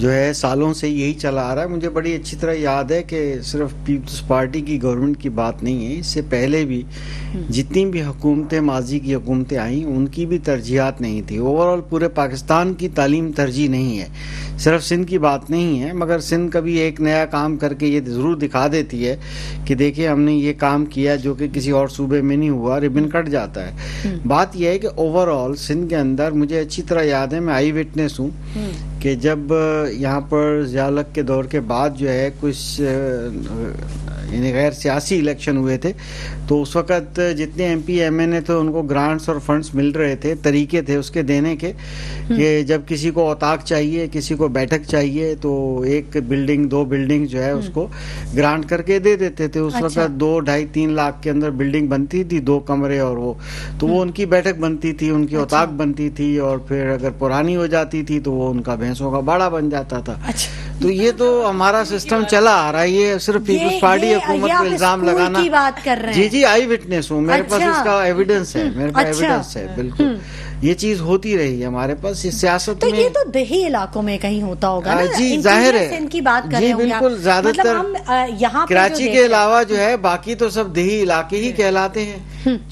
جو ہے سالوں سے یہی چلا آ رہا ہے. مجھے بڑی اچھی طرح یاد ہے کہ صرف پیپلز پارٹی کی گورنمنٹ کی بات نہیں ہے, اس سے پہلے بھی جتنی بھی حکومتیں, ماضی کی حکومتیں آئیں, ان کی بھی ترجیحات نہیں تھی. اوور آل پورے پاکستان کی تعلیم ترجیح نہیں ہے, صرف سندھ کی بات نہیں ہے, مگر سندھ کبھی ایک نیا کام کر کے یہ ضرور دکھا دیتی ہے کہ دیکھیں ہم نے یہ کام کیا جو کہ کسی اور صوبے میں نہیں ہوا, ربن کٹ جاتا ہے. بات یہ ہے کہ اوور آل سندھ کے اندر مجھے اچھی طرح یاد ہے, میں آئی وٹنس ہوں کہ جب یہاں پر ضیاء الحق کے دور کے بعد جو ہے کچھ یعنی غیر سیاسی الیکشن ہوئے تھے, تو اس وقت جتنے ایم پی ایم این اے تھے ان کو گرانٹس اور فنڈس مل رہے تھے, طریقے تھے اس کے دینے کے, کہ جب کسی کو اوطاق چاہیے, کسی کو بیٹھک چاہیے, تو ایک بلڈنگ 2 بلڈنگ جو ہے اس کو گرانٹ کر کے دے دیتے تھے. اس وقت 2-2.5-3 لاکھ کے اندر بلڈنگ بنتی تھی, 2 کمرے اور وہ, تو وہ ان کی بیٹھک بنتی تھی, ان کی اوطاق بنتی تھی, اور پھر اگر پرانی ہو جاتی تھی تو وہ ان کا بھینسوں کا باڑا بن جاتا تھا. تو یہ تو ہمارا سسٹم چلا آ رہا ہے. یہ صرف پیپلز پارٹی حکومت کو الزام لگانا, جی آئی وٹنس ہوں, میرے پاس اس کا ایویڈنس ہے, میرے پاس ایویڈنس ہے. بالکل یہ چیز ہوتی رہی ہے ہمارے پاس. یہ سیاست میں یہ تو دیہی علاقوں میں کہیں ہوتا ہوگا نا, جی ظاہر ہے, ان کی بات کر رہے جی ہوں گے بالکل. زیادہ تر یہاں کراچی کے علاوہ جو ہے باقی تو سب دیہی علاقے ہی کہلاتے ہیں.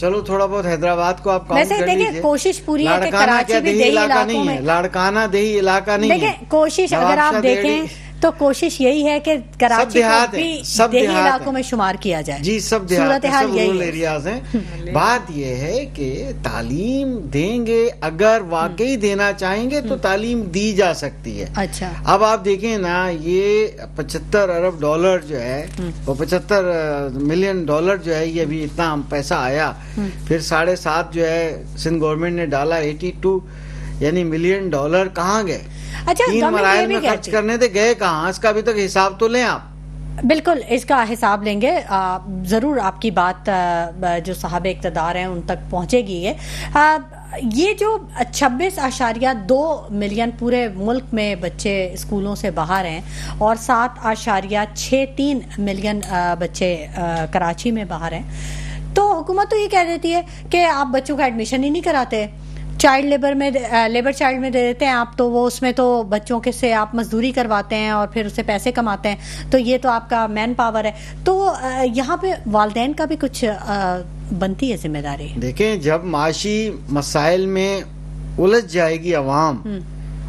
چلو تھوڑا بہت حیدرآباد کو آپ کاؤنٹ کر لیجیے, کوشش پوری ہے کہ لاڑکانہ کیا دیہی علاقہ نہیں ہے, لاڑکانہ دیہی علاقہ نہیں ہے. دیکھیں کوشش اگر آپ دیکھیں تو کوشش یہی ہے کہ کراچی کو بھی دیہی علاقوں میں شمار کیا جائے. جی سب دیہات ہیں, سب رورل ایریاز ہیں. بات یہ ہے کہ تعلیم دیں گے, اگر واقعی دینا چاہیں گے تو تعلیم دی جا سکتی ہے. اچھا اب آپ دیکھیں نا, یہ $75 ارب جو ہے, وہ $75 ملین جو ہے, یہ ابھی اتنا پیسہ آیا, پھر 7.5 جو ہے سندھ گورنمنٹ نے ڈالا, 82 یعنی ملین $, کہاں گئے؟ 3 مراحل میں خرچ کرنے تھے, گئے کہاں؟ اس کا ابھی تک حساب تو لیں آپ. بالکل اس کا حساب لیں گے ضرور. آپ کی بات جو صاحب اقتدار ہیں ان تک پہنچے گی. یہ جو 26.2 ملین پورے ملک میں بچے اسکولوں سے باہر ہیں, اور 7.63 ملین بچے کراچی میں باہر ہیں, تو حکومت تو یہ کہہ دیتی ہے کہ آپ بچوں کا ایڈمیشن ہی نہیں کراتے, چائلڈ لیبر چائلڈ میں دے دیتے ہیں آپ, تو وہ اس میں تو بچوں کے سے آپ مزدوری کرواتے ہیں اور پھر اسے پیسے کماتے ہیں, تو یہ تو آپ کا مین پاور ہے. تو یہاں پہ والدین کا بھی کچھ بنتی ہے ذمہ داری. دیکھیں جب معاشی مسائل میں الجھ جائے گی عوام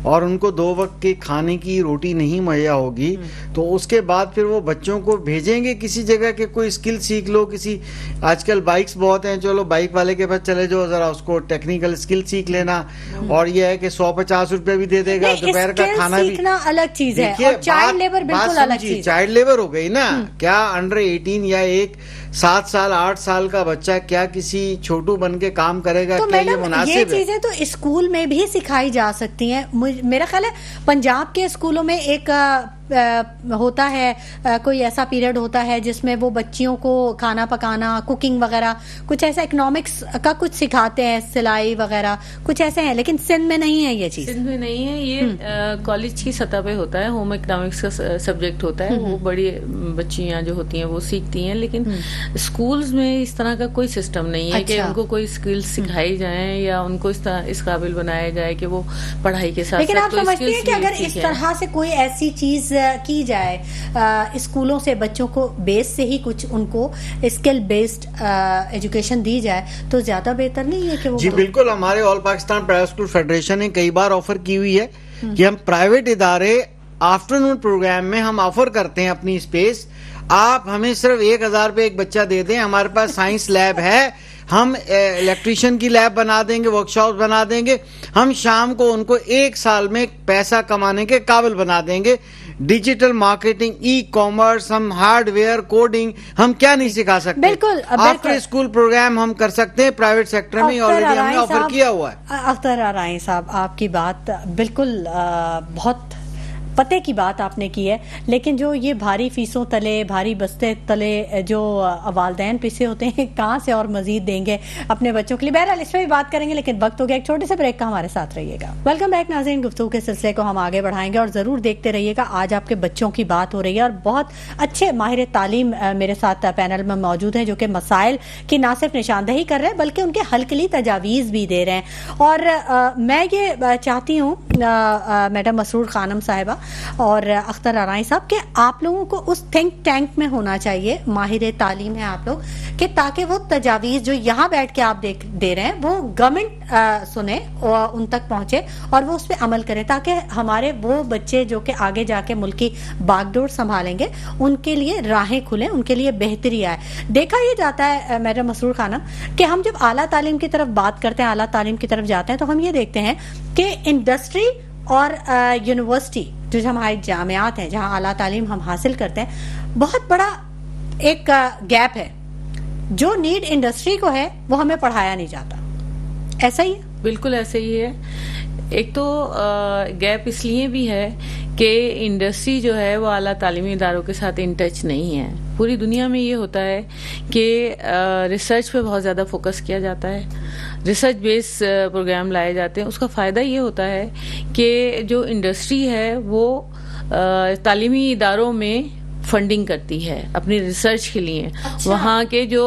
اور ان کو 2 وقت کے کھانے کی روٹی نہیں مہیا ہوگی, تو اس کے بعد پھر وہ بچوں کو بھیجیں گے کسی جگہ کہ کوئی اسکل سیکھ لو. کسی آج کل بائکس بہت ہیں, چلو بائک والے کے پاس چلے جاؤ, ذرا اس کو ٹیکنیکل اسکل سیکھ لینا, اور یہ ہے کہ 150 روپے بھی دے دے گا, دوپہر کا کھانا بھی. الگ چیز ہے, اور چائلڈ لیبر بالکل الگ چیز. چائلڈ لیبر ہو گئی نا, کیا انڈر 18 یا ایک 7 سال 8 سال کا بچہ کیا کسی چھوٹو بن کے کام کرے گا؟ کیا یہ مناسب ہے؟ یہ چیزیں تو اسکول میں بھی سکھائی جا سکتی ہیں. میرا خیال ہے پنجاب کے اسکولوں میں ایک ہوتا ہے, کوئی ایسا پیریڈ ہوتا ہے جس میں وہ بچیوں کو کھانا پکانا, کوکنگ وغیرہ, کچھ ایسا اکنامکس کا کچھ سکھاتے ہیں, سلائی وغیرہ کچھ ایسے ہیں, لیکن سندھ میں نہیں ہے یہ چیز. سندھ میں نہیں ہے یہ, کالج کی سطح پہ ہوتا ہے, ہوم اکنامکس کا سبجیکٹ ہوتا ہے, وہ بڑی بچیاں جو ہوتی ہیں وہ سیکھتی ہیں, لیکن اسکولز میں اس طرح کا کوئی سسٹم نہیں ہے کہ ان کو کوئی اسکل سکھائی جائیں یا ان کو اس قابل بنایا جائے کہ وہ پڑھائی کے ساتھ. لیکن آپ سمجھتے ہیں کہ اگر اس طرح سے کوئی ایسی چیز کی جائے اسکولوں سے, بچوں کو بیس سے ہی کچھ ان کو اسکل بیسڈ ایجوکیشن دی جائے, تو زیادہ بہتر نہیں ہے کہ وہ. جی بالکل, ہمارے آل پاکستان پرائیویٹ اسکول فیڈریشن نے کئی بار آفر کی ہوئی ہے کہ ہم پرائیویٹ ادارے آفٹرنون پروگرام میں ہم آفر کرتے ہیں اپنی اسپیس, آپ ہمیں صرف 1000 روپے ایک بچہ دے دیں, ہمارے پاس سائنس لیب ہے, ہم الیکٹریشین کی لیب بنا دیں گے, ورک شاپ بنا دیں گے, ہم شام کو ان کو 1 سال میں پیسہ کمانے کے قابل بنا دیں گے. ڈیجیٹل مارکیٹنگ, ای کامرس, ہم ہارڈ ویئر, کوڈنگ, ہم کیا نہیں سکھا سکتے. بالکل آفٹر اسکول پروگرام ہم کر سکتے ہیں پرائیویٹ سیکٹر میں, آلریڈی ہم نے آفر کیا ہوا ہے. اختر ارائیں صاحب, آپ کی بات بالکل بہت پتے کی بات آپ نے کی ہے, لیکن جو یہ بھاری فیسوں تلے, بھاری بستے تلے جو والدین پیسے ہوتے ہیں, کہاں سے اور مزید دیں گے اپنے بچوں کے لیے. بہرحال اس پہ بھی بات کریں گے, لیکن وقت ہو گیا ایک چھوٹے سے بریک کا, ہمارے ساتھ رہیے گا. ویلکم بیک ناظرین, گفتگو کے سلسلے کو ہم آگے بڑھائیں گے اور ضرور دیکھتے رہیے گا. آج آپ کے بچوں کی بات ہو رہی ہے اور بہت اچھے ماہر تعلیم میرے ساتھ پینل میں موجود ہیں جو کہ مسائل کی نہ صرف نشاندہی کر رہے ہیں بلکہ ان کے حل کے لیے تجاویز بھی دے رہے ہیں. اور میں یہ چاہتی ہوں میڈم مسرور خانم صاحبہ اور اختر ارائیں صاحب کہ آپ لوگوں کو اس تھنک ٹینک میں ہونا چاہیے، ماہر تعلیم ہے آپ لوگ، کہ تاکہ وہ تجاویز جو یہاں بیٹھ کے آپ دے رہے ہیں وہ گورنمنٹ سنے اور ان تک پہنچے اور وہ اس پہ عمل کرے، تاکہ ہمارے وہ بچے جو کہ آگے جا کے ملک کی باغ ڈور سنبھالیں گے ان کے لیے راہیں کھلیں، ان کے لیے بہتری آئے۔ دیکھا یہ جاتا ہے میڈم مسرور خانم کہ ہم جب اعلیٰ تعلیم کی طرف بات کرتے ہیں، اعلیٰ تعلیم کی طرف جاتے ہیں، تو ہم یہ دیکھتے ہیں کہ انڈسٹری اور یونیورسٹی جو ہمارے جامعات ہیں جہاں اعلیٰ تعلیم ہم حاصل کرتے ہیں، بہت بڑا ایک گیپ ہے۔ جو نیڈ انڈسٹری کو ہے وہ ہمیں پڑھایا نہیں جاتا، ایسا ہی ہے؟ بالکل ایسے ہی ہے۔ ایک تو گیپ اس لیے بھی ہے کہ انڈسٹری جو ہے وہ اعلیٰ تعلیمی اداروں کے ساتھ ان ٹچ نہیں ہے۔ پوری دنیا میں یہ ہوتا ہے کہ ریسرچ پہ بہت زیادہ فوکس کیا جاتا ہے، ریسرچ بیس پروگرام لائے جاتے ہیں۔ اس کا فائدہ یہ ہوتا ہے کہ جو انڈسٹری ہے وہ تعلیمی اداروں میں فنڈنگ کرتی ہے اپنی ریسرچ کے لیے۔ وہاں کے جو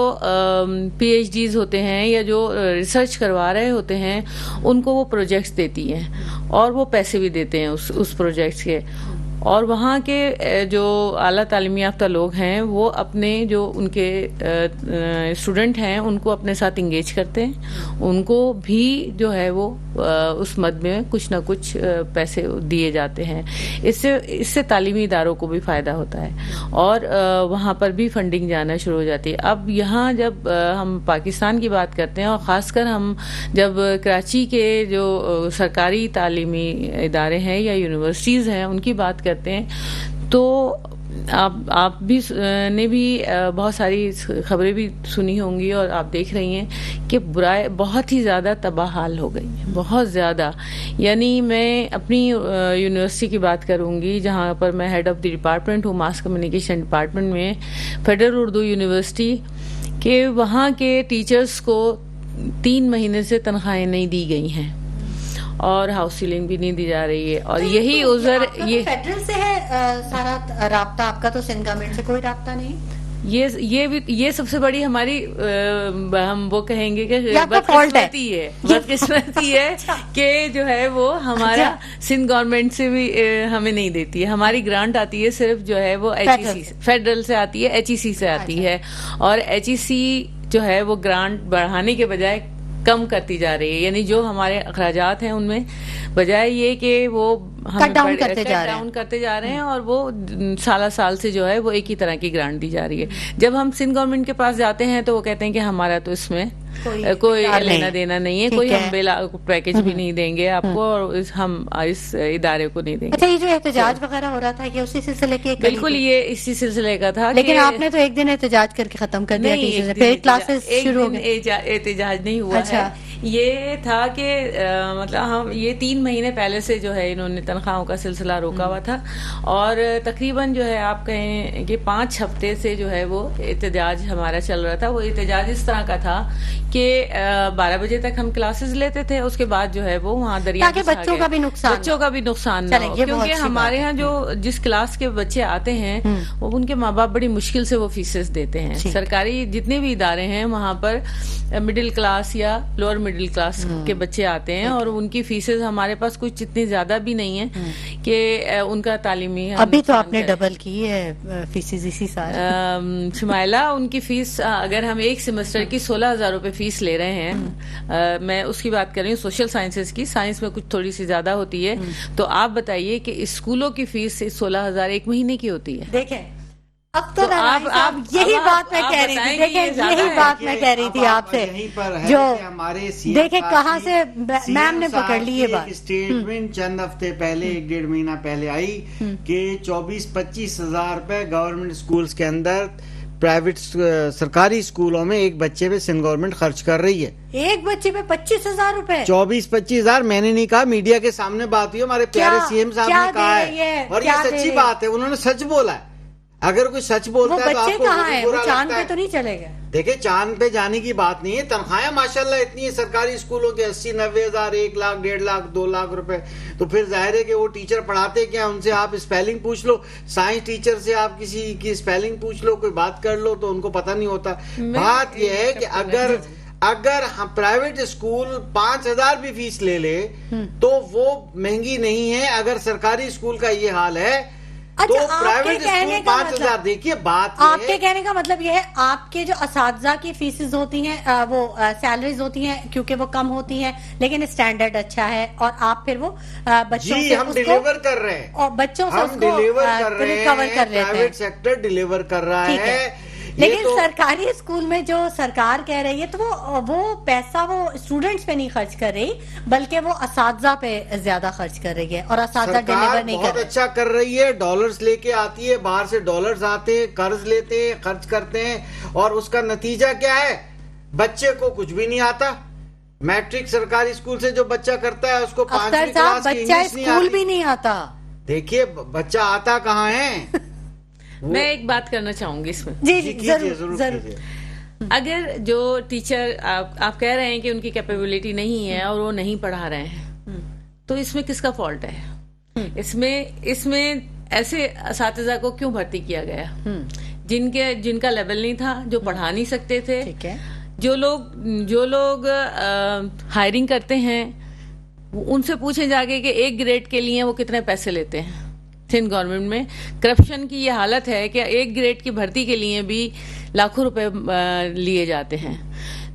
پی ایچ ڈیز ہوتے ہیں یا جو ریسرچ کروا رہے ہوتے ہیں ان کو وہ پروجیکٹس دیتی ہیں اور وہ پیسے بھی دیتے ہیں اس پروجیکٹس کے، اور وہاں کے جو اعلیٰ تعلیمی یافتہ لوگ ہیں وہ اپنے جو ان کے اسٹوڈنٹ ہیں ان کو اپنے ساتھ انگیج کرتے ہیں، ان کو بھی جو ہے وہ اس مد میں کچھ نہ کچھ پیسے دیے جاتے ہیں۔ اس سے تعلیمی اداروں کو بھی فائدہ ہوتا ہے اور وہاں پر بھی فنڈنگ جانا شروع ہو جاتی ہے۔ اب یہاں جب ہم پاکستان کی بات کرتے ہیں اور خاص کر ہم جب کراچی کے جو سرکاری تعلیمی ادارے ہیں یا یونیورسٹیز ہیں ان کی بات کرتے ہیں تو آپ بھی نے بھی بہت ساری خبریں بھی سنی ہوں گی اور آپ دیکھ رہی ہیں کہ برائے بہت ہی زیادہ تباہ حال ہو گئی ہیں، بہت زیادہ۔ یعنی میں اپنی یونیورسٹی کی بات کروں گی جہاں پر میں ہیڈ آف دی ڈپارٹمنٹ ہوں، ماس کمیونیکیشن ڈپارٹمنٹ میں، فیڈرل اردو یونیورسٹی، کہ وہاں کے ٹیچرز کو 3 مہینے سے تنخواہیں نہیں دی گئی ہیں اور ہاؤس سیلنگ بھی نہیں دی جا رہی ہے، اور یہی عذر یہ فیڈرل سے ہے سارا رابطہ، آپ کا تو سندھ گورنمنٹ سے کوئی رابطہ نہیں؟ یہ سب سے بڑی ہماری ہم وہ کہیں گے کہ بدقسمتی ہے کہ جو ہے وہ ہمارا سندھ گورنمنٹ سے بھی ہمیں نہیں دیتی ہے۔ ہماری گرانٹ آتی ہے صرف جو ہے وہ ایچ ای سی فیڈرل سے آتی ہے، ایچ ای سی سے آتی ہے، اور ایچ ای سی جو ہے وہ گرانٹ بڑھانے کے بجائے کم کرتی جا رہی ہے۔ یعنی جو ہمارے اخراجات ہیں ان میں بجائے یہ کہ وہ کٹ ڈاؤن کرتے جا رہے ہیں اور وہ سال سے جو ہے وہ ایک ہی طرح کی گرانٹ دی جا رہی ہے۔ جب ہم سندھ گورنمنٹ کے پاس جاتے ہیں تو وہ کہتے ہیں کہ ہمارا تو اس میں کوئی لینا دینا نہیں ہے، کوئی ہم پیکج بھی نہیں دیں گے آپ کو اور ہم اس ادارے کو نہیں دیں گے۔ اچھا، یہ جو احتجاج وغیرہ ہو رہا تھا یہ اسی سلسلے کے؟ بالکل، یہ اسی سلسلے کا تھا، لیکن آپ نے تو ایک دن احتجاج کر کے ختم کر دیا، پھر کلاسز شروع ہو گئے۔ احتجاج نہیں ہوا ہے، یہ تھا کہ مطلب ہم یہ 3 مہینے پہلے سے جو ہے انہوں نے تنخواہوں کا سلسلہ روکا ہوا تھا، اور تقریباً جو ہے آپ کہیں کہ 5 ہفتے سے جو ہے وہ احتجاج ہمارا چل رہا تھا۔ وہ احتجاج اس طرح کا تھا کہ 12 بجے تک ہم کلاسز لیتے تھے، اس کے بعد جو ہے وہ وہاں دریا تاکہ بچوں کا بھی نقصان نہ ہو، کیونکہ ہمارے ہاں جو جس کلاس کے بچے آتے ہیں وہ ان کے ماں باپ بڑی مشکل سے وہ فیسز دیتے ہیں۔ سرکاری جتنے بھی ادارے ہیں وہاں پر مڈل کلاس یا لوور مڈل کلاس کے بچے آتے ہیں اور ان کی فیسز ہمارے پاس کچھ اتنی زیادہ بھی نہیں ہے کہ ان کا تعلیمی ابھی تو آپ نے ڈبل کی ہے فیسز اسی سال۔ شمائلہ، ان کی فیس اگر ہم ایک سیمسٹر کی 16,000 روپے فیس لے رہے ہیں، میں اس کی بات کر رہی ہوں سوشل سائنسز کی، سائنس میں کچھ تھوڑی سی زیادہ ہوتی ہے، تو آپ بتائیے کہ اسکولوں کی فیس 16,000 ایک مہینے کی ہوتی ہے۔ دیکھیں اب تو آپ یہی بات میں کہہ رہی تھی، دیکھیں یہی بات میں کہہ رہی تھی آپ سے، جو دیکھیں کہاں سے میم نے پکڑ لی یہ بات۔ اسٹیٹمنٹ چند ہفتے پہلے 1.5 مہینہ پہلے آئی کہ 24-25 ہزار روپے گورنمنٹ اسکولز کے اندر پرائیویٹ سرکاری اسکولوں میں ایک بچے پہ سندھ گورنمنٹ خرچ کر رہی ہے۔ ایک بچے پہ 25,000 روپے؟ 24-25 ہزار، میں نے نہیں کہا، میڈیا کے سامنے بات ہوئی، ہمارے پیارے سی ایم صاحب نے کہا ہے، اور یہ سچی بات ہے، انہوں نے سچ بولا ہے۔ اگر کوئی سچ بولتا ہے تو آپ کو کہاں ہے؟ وہ چاند پہ تو نہیں چلے گئے؟ دیکھیں چاند پہ جانے کی بات نہیں ہے، تنخواہیں ماشاءاللہ اتنی ہے سرکاری اسکولوں کے 80-90 ہزار، 1 لاکھ 1.5 لاکھ 2 لاکھ روپے، تو پھر ظاہر ہے کہ وہ ٹیچر پڑھاتے کیا، ان سے آپ اسپیلنگ پوچھ لو، سائنس ٹیچر سے آپ کسی کی اسپیلنگ پوچھ لو، کوئی بات کر لو تو ان کو پتہ نہیں ہوتا۔ بات یہ ہے کہ اگر ہم پرائیویٹ اسکول 5,000 بھی فیس لے لے تو وہ مہنگی نہیں ہے. اگر سرکاری اسکول کا یہ حال ہے تو پرائیویٹ اسکول 5,000. دیکھیے بات آپ کے کہنے کا مطلب یہ ہے آپ کے جو اساتذہ کی فیسز ہوتی ہیں وہ سیلریز ہوتی ہیں کیونکہ وہ کم ہوتی ہیں لیکن اسٹینڈرڈ اچھا ہے اور آپ پھر وہ بچوں سے ہم ڈیلیور کر رہے ہیں اور بچوں سے ہم ڈیلیور کر رہے ہیں. پرائیویٹ سیکٹر ڈیلیور کر رہا ہے. لیکن سرکاری اسکول میں جو سرکار کہہ رہی ہے تو وہ پیسہ وہ اسٹوڈنٹس پہ نہیں خرچ کر رہی بلکہ وہ اساتذہ پہ زیادہ خرچ کر رہی ہے اور اساتذہ ڈیلیور نہیں کر رہے. بہت اچھا کر رہی ہے. ڈالرز لے کے آتی ہے باہر سے, ڈالرز آتے ہیں, قرض لیتے ہیں, خرچ کرتے ہیں اور اس کا نتیجہ کیا ہے؟ بچے کو کچھ بھی نہیں آتا. میٹرک سرکاری اسکول سے جو بچہ کرتا ہے اس کو 5ویں کلاس کی انگلش نہیں اسکول بھی نہیں آتا. دیکھیے بچہ آتا کہاں ہے. میں ایک بات کرنا چاہوں گی اس میں. جی ضرور. اگر جو ٹیچر آپ کہہ رہے ہیں کہ ان کی کیپیبلٹی نہیں ہے اور وہ نہیں پڑھا رہے ہیں تو اس میں کس کا فالٹ ہے؟ اس میں ایسے اساتذہ کو کیوں بھرتی کیا گیا جن کا لیول نہیں تھا, جو پڑھا نہیں سکتے تھے. جو لوگ ہائرنگ کرتے ہیں ان سے پوچھیں جا کے کہ ایک گریڈ کے لیے وہ کتنے پیسے لیتے ہیں. سندھ گورنمنٹ میں کرپشن کی یہ حالت ہے کہ ایک گریڈ کی بھرتی کے لیے بھی لاکھوں روپے لیے جاتے ہیں.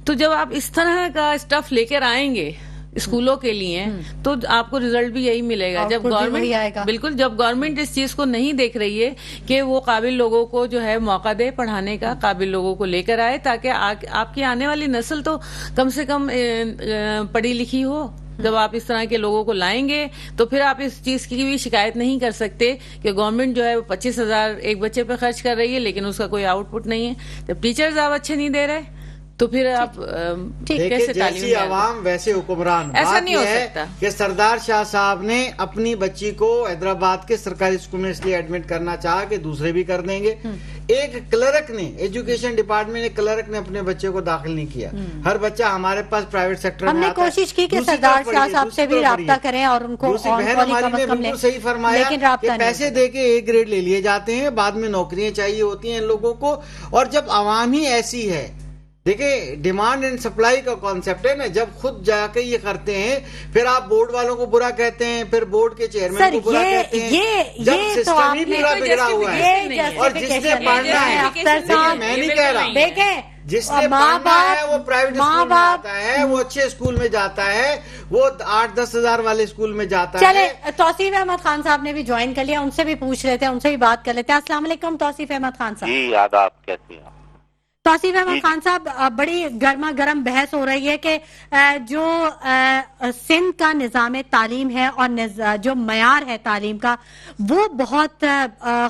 تو جب آپ اس طرح کا اسٹف لے کر آئیں گے اسکولوں کے لیے تو آپ کو ریزلٹ بھی یہی ملے گا. جب گورنمنٹ بالکل جب گورنمنٹ اس چیز کو نہیں دیکھ رہی ہے کہ وہ قابل لوگوں کو جو ہے موقع دے پڑھانے کا, قابل لوگوں کو لے کر آئے تاکہ آپ کی آنے والی نسل تو کم سے کم پڑھی لکھی ہو. جب آپ اس طرح کے لوگوں کو لائیں گے تو پھر آپ اس چیز کی بھی شکایت نہیں کر سکتے کہ گورنمنٹ جو ہے 25,000 ایک بچے پہ خرچ کر رہی ہے لیکن اس کا کوئی آؤٹ پٹ نہیں ہے. جب ٹیچرز آپ اچھے نہیں دے رہے تو پھر آپ کیسے تعلیم؟ جیسی عوام ویسے حکمران. ایسا نہیں ہو سکتا کہ سردار شاہ صاحب نے اپنی بچی کو حیدرآباد کے سرکاری اسکول میں اس لیے ایڈمٹ کرنا چاہا کہ دوسرے بھی کر دیں گے. ایک کلرک نے, ایجوکیشن ڈپارٹمنٹ نے کلرک نے اپنے بچے کو داخل نہیں کیا. ہر بچہ ہمارے پاس پرائیویٹ سیکٹر میں ہم نے کوشش کی کہ سردار شاہ صاحب سے بھی رابطہ کریں اور ان کو بہن ہماری نے بالکل صحیح فرمایا کہ پیسے دے کے ایک گریڈ لے لیے جاتے ہیں, بعد میں نوکریاں چاہیے ہوتی ہیں ان لوگوں کو. اور جب عوام ہی ایسی ہے, دیکھیں ڈیمانڈ اینڈ سپلائی کا کانسیپٹ ہے نا, جب خود جا کے یہ کرتے ہیں پھر آپ بورڈ والوں کو برا کہتے ہیں, پھر بورڈ کے چیئرمین کو برا کہتے ہیں. جب سسٹم ہی پورا بگڑا ہوا ہے اور جس نے پڑھنا ہے, میں نہیں کہہ رہا, جس نے پڑھنا ہے وہ پرائیویٹ اسکول میں آتا ہے, وہ اچھے اسکول میں جاتا ہے, وہ 8-10 ہزار والے اسکول میں جاتا ہے. چلے توصیف احمد خان صاحب نے بھی جوائن کر لیا, ان سے بھی پوچھ رہے تھے, ان سے بھی بات کر لیتے ہیں. السلام علیکم توصیف احمد خان صاحب. جی آداب, کیسے ہیں؟ توصیف احمد خان صاحب, بڑی گرما گرم بحث ہو رہی ہے کہ جو سندھ کا نظام تعلیم ہے اور جو معیار ہے تعلیم کا وہ بہت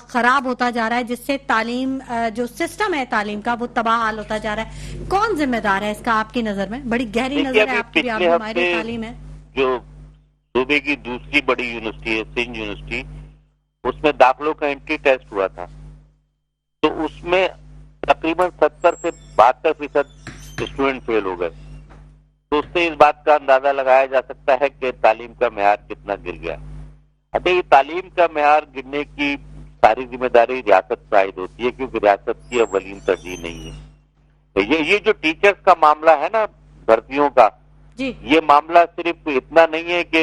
خراب ہوتا جا رہا ہے, جس سے تعلیم جو سسٹم ہے تعلیم کا وہ تباہ حال ہوتا جا رہا ہے. کون ذمہ دار ہے اس کا آپ کی نظر میں؟ بڑی گہری نظر ہے آپ کی, آپ ماہر تعلیم ہے. جو صوبے کی دوسری بڑی یونیورسٹی ہے سندھ یونیورسٹی, اس میں داخلوں کا انٹری ٹیسٹ ہوا تھا تو اس میں تقریباً 70 سے 72% اسٹوڈنٹ فیل ہو گئے. تو اس سے اس بات کا اندازہ لگایا جا سکتا ہے کہ تعلیم کا معیار کتنا گر گیا. اچھا, یہ تعلیم کا معیار گرنے کی ساری ذمہ داری ریاست پر عائد ہوتی ہے کیونکہ ریاست کی اولین ترجیح نہیں ہے. یہ جو ٹیچرز کا معاملہ ہے نا, بھرتیوں کا, یہ معاملہ صرف اتنا نہیں ہے کہ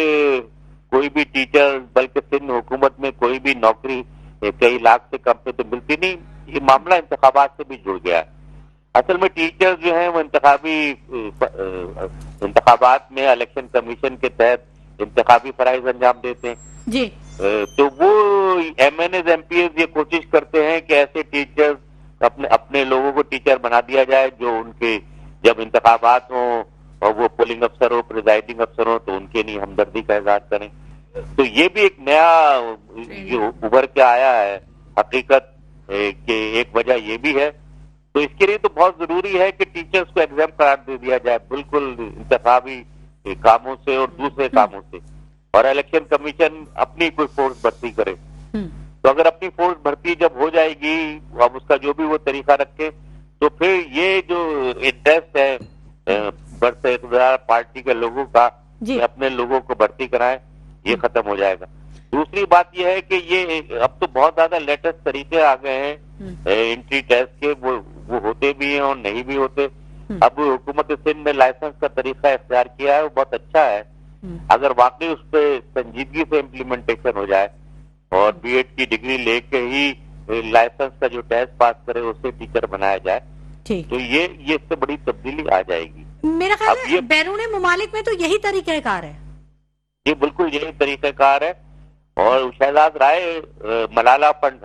کوئی بھی ٹیچر, بلکہ سندھ حکومت میں کوئی بھی نوکری کئی لاکھ سے کم پہ تو ملتی نہیں. یہ معاملہ انتخابات سے بھی جڑ گیا ہے. اصل میں ٹیچرز جو ہیں وہ انتخابات میں الیکشن کمیشن کے تحت انتخابی فرائض انجام دیتے ہیں. جی تو وہ M N As, M P As یہ کوشش کرتے ہیں کہ ایسے ٹیچرز اپنے لوگوں کو ٹیچر بنا دیا جائے جو ان کے جب انتخابات ہوں اور وہ پولنگ افسر ہو, پریزائڈنگ افسر ہو, تو ان کے لیے ہمدردی کا اظہار کریں. تو یہ بھی ایک نیا جو ابھر کے آیا ہے حقیقت کہ ایک وجہ یہ بھی ہے. تو اس کے لیے تو بہت ضروری ہے کہ ٹیچرز کو ایگزام قرار دے دیا جائے بالکل انتخابی کاموں سے اور دوسرے کاموں سے, اور الیکشن کمیشن اپنی کوئی فورس بھرتی کرے. تو اگر اپنی فورس بھرتی جب ہو جائے گی, اب اس کا جو بھی وہ طریقہ رکھے, تو پھر یہ جو انٹرسٹ ہے برسر اقتدار پارٹی کے لوگوں کا اپنے لوگوں کو بھرتی کرائیں, یہ ختم ہو جائے گا. دوسری بات یہ ہے کہ یہ اب تو بہت زیادہ لیٹسٹ طریقے آ گئے ہیں انٹری ٹیسٹ کے, وہ ہوتے بھی ہیں اور نہیں بھی ہوتے. اب حکومت سندھ نے لائسنس کا طریقہ اختیار کیا ہے, وہ بہت اچھا ہے. اگر واقعی اس پہ سنجیدگی سے امپلیمنٹیشن ہو جائے اور بی ایڈ کی ڈگری لے کے ہی لائسنس کا جو ٹیسٹ پاس کرے اسے ٹیچر بنایا جائے, تو یہ اس سے بڑی تبدیلی آ جائے گی. میرا خیال ہے بیرون ممالک میں تو یہی طریقہ کار ہے. یہ بالکل یہی طریقہ کار ہے. اور شہزاد رائے ملالہ فنڈ,